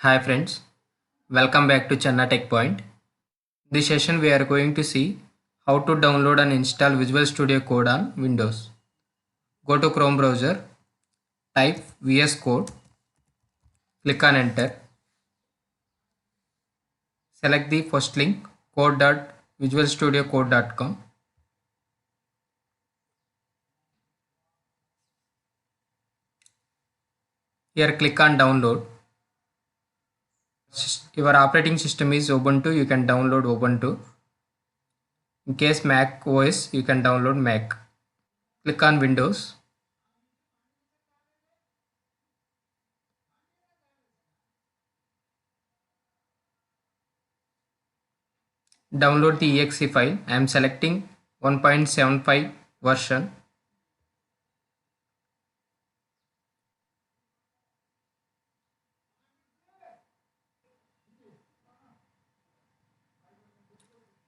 Hi friends, welcome back to Channa Tech Point. This session we are going to see how to download and install Visual Studio Code on Windows. Go to Chrome browser, type VS Code, click on enter, select the first link code.visualstudiocode.com. Here click on download. Your operating system is Ubuntu, you can download Ubuntu. In case Mac OS, you can download Mac. Click on Windows. Download the exe file. I am selecting 1.75 version.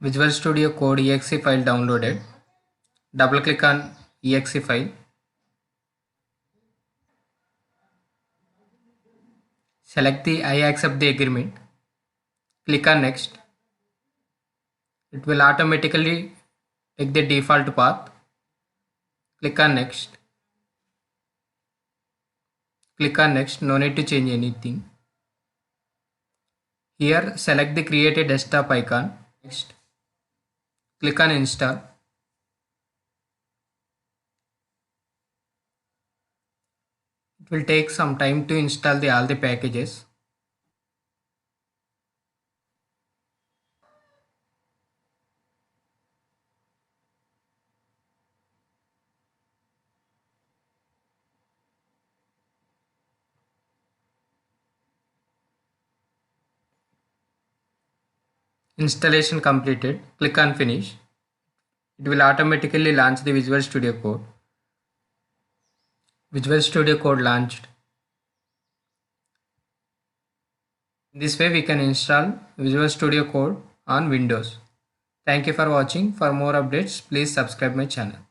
Visual Studio Code exe file downloaded. Double click on exe file. Select the I accept the agreement. Click on next. It will automatically take the default path. Click on next. Click on next. No need to change anything. Here select the create a desktop icon. Next. Click on install. It will take some time to install all the packages. Installation completed. Click on finish. It will automatically launch the Visual Studio Code. Visual Studio Code launched. This way we can install Visual Studio Code on Windows. Thank you for watching. For more updates, please subscribe my channel.